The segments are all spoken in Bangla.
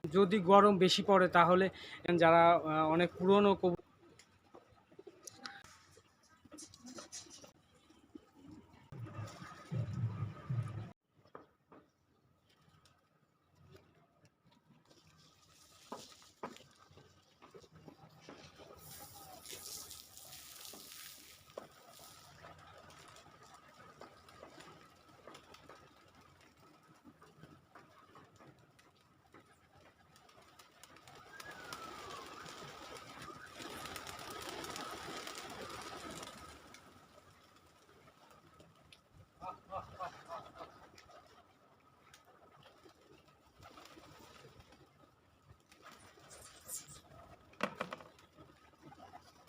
যদি গরম বেশি পড়ে তাহলে যারা অনেক পুরনো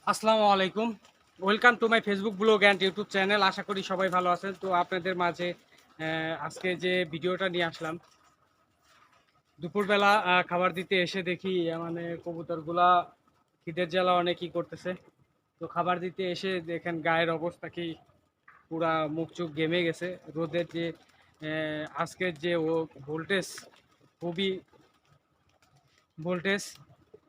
আসসালামু আলাইকুম, welcome to my Facebook blog and YouTube channel. আশা করি সবাই ভালো আছেন। তো আপনাদের মাঝে আজকে যে ভিডিওটা নিয়ে আসলাম, দুপুরবেলা খাবার দিতে এসে দেখি মানে কবুতরগুলা খিদের জ্বালা অনেকই করতেছে। তো খাবার দিতে এসে দেখেন গায়ের অবস্থা কি, পুরা মুখ চুখ ঘেমে গেছে। রোদের যে আজকের যে ভোল্টেজ, খুবই ভোল্টেজ।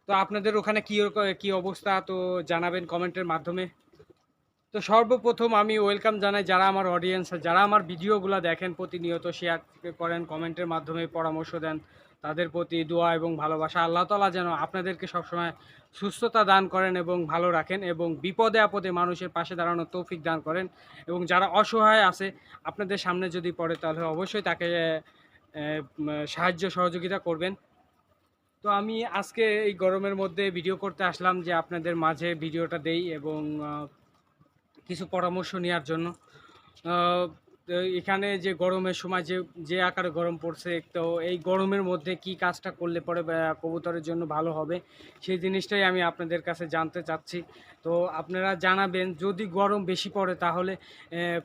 তো আপনাদের ওখানে কি কি অবস্থা, তো জানাবেন কমেন্টের মাধ্যমে। তো সর্বপ্রথম আমি ওয়েলকাম জানাই যারা আমার অডিয়েন্স, যারা আমার ভিডিওগুলো দেখেন প্রতিনিয়ত, শেয়ার করেন, কমেন্টের মাধ্যমে পরামর্শ দেন, তাদের প্রতি দোয়া এবং ভালোবাসা। আল্লাহ তাআলা যেন আপনাদেরকে সবসময় সুস্থতা দান করেন এবং ভালো রাখেন, এবং বিপদে আপদে মানুষের পাশে দাঁড়ানোর তৌফিক দান করেন। এবং যারা অসহায় আছে আপনাদের সামনে যদি পড়ে তাহলে অবশ্যই তাকে সাহায্য সহযোগিতা করবেন। তো আমি আজকে এই গরমের মধ্যে ভিডিও করতে আসলাম যে আপনাদের মাঝে ভিডিওটা দেই এবং কিছু পরামর্শ নেওয়ার জন্য। তো এখানে যে গরমের সময় যে যে আকারে গরম পড়ছে, তো এই গরমের মধ্যে কি কাজটা করলে পরে কবুতরের জন্য ভালো হবে, সেই জিনিসটাই আমি আপনাদের কাছে জানতে চাচ্ছি। তো আপনারা জানাবেন যদি গরম বেশি পড়ে তাহলে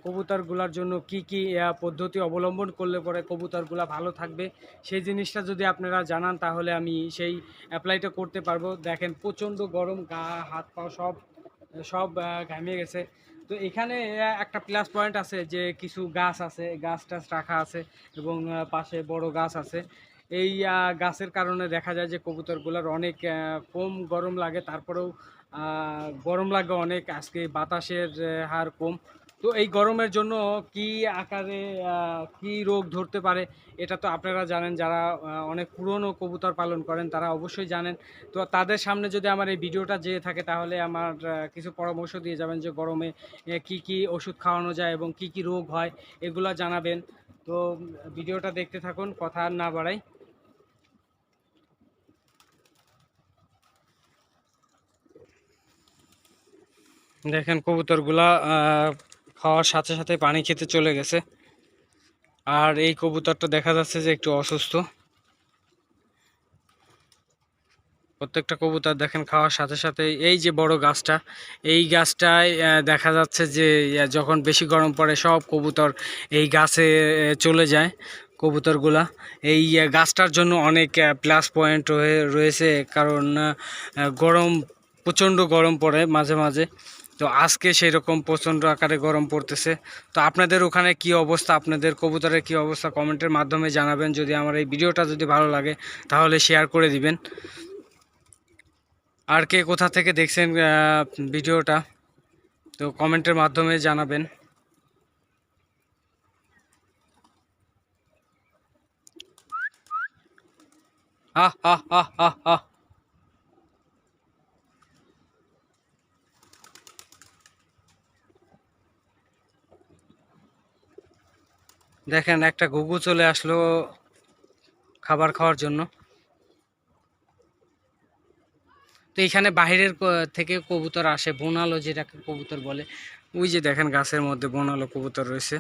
কবুতরগুলোর জন্য কি কি পদ্ধতি অবলম্বন করলে পরে কবুতরগুলো ভালো থাকবে, সেই জিনিসটা যদি আপনারা জানান তাহলে আমি সেই অ্যাপ্লাইটা করতে পারবো। দেখেন প্রচণ্ড গরম, গা হাত পা সব সব ঘামিয়ে গেছে। তো এখানে একটা প্লাস পয়েন্ট আছে যে কিছু গাছ আছে, গাছ টাছ রাখা আছে এবং পাশে বড় গাছ আছে। এই গাছের কারণে দেখা যায় যে কবুতরগুলোর অনেক কম গরম লাগে, তারপরেও গরম লাগে অনেক। আজকে বাতাসের হার কম। তো এই গরমের জন্য কি আকারে কি রোগ ধরতে পারে এটা তো আপনারা জানেন, যারা অনেক পুরনো কবুতর পালন করেন তারা অবশ্যই জানেন। তো তাদের সামনে যদি আমার এই ভিডিওটা যেয়ে থাকে তাহলে আমার কিছু পরামর্শ দিয়ে যাবেন যে গরমে কি কি ওষুধ খাওয়ানো যায় এবং কি কি রোগ হয় এগুলা জানাবেন। তো ভিডিওটা দেখতে থাকুন, কথা আর না বাড়াই। দেখেন কবুতরগুলা খাওয়ার সাথে সাথে পানি খেতে চলে গেছে। আর এই কবুতরটা দেখা যাচ্ছে যে একটু অসুস্থ। প্রত্যেকটা কবুতর দেখেন খাওয়ার সাথে সাথে, এই যে বড় গাছটা, এই গাছটায় দেখা যাচ্ছে যে যখন বেশি গরম পড়ে সব কবুতর এই গাছে চলে যায়। কবুতরগুলা এই গাছটার জন্য অনেক প্লাস পয়েন্ট রয়েছে, কারণ গরম, প্রচণ্ড গরম পড়ে মাঝে মাঝে। তো আজকে সেই রকম প্রচণ্ড আকারে গরম পড়তেছে। তো আপনাদের ওখানে কি অবস্থা, আপনাদের কবুতরের কি অবস্থা কমেন্টের মাধ্যমে জানাবেন। যদি আমার এই ভিডিওটা যদি ভালো লাগে তাহলে শেয়ার করে দিবেন। আর কে কোথা থেকে দেখছেন ভিডিওটা, তো কমেন্টের মাধ্যমে জানাবেন। আহ আহ আহ আহ আহ দেখেন একটা ঘুঘু চলে আসলো খাবার খাওয়ার জন্য। তো এখানে বাইরের থেকে কবুতর আসে, বনালো যেটাকে কবুতর বলে। ওই যে দেখেন গাছের মধ্যে বনালো কবুতর রয়েছে।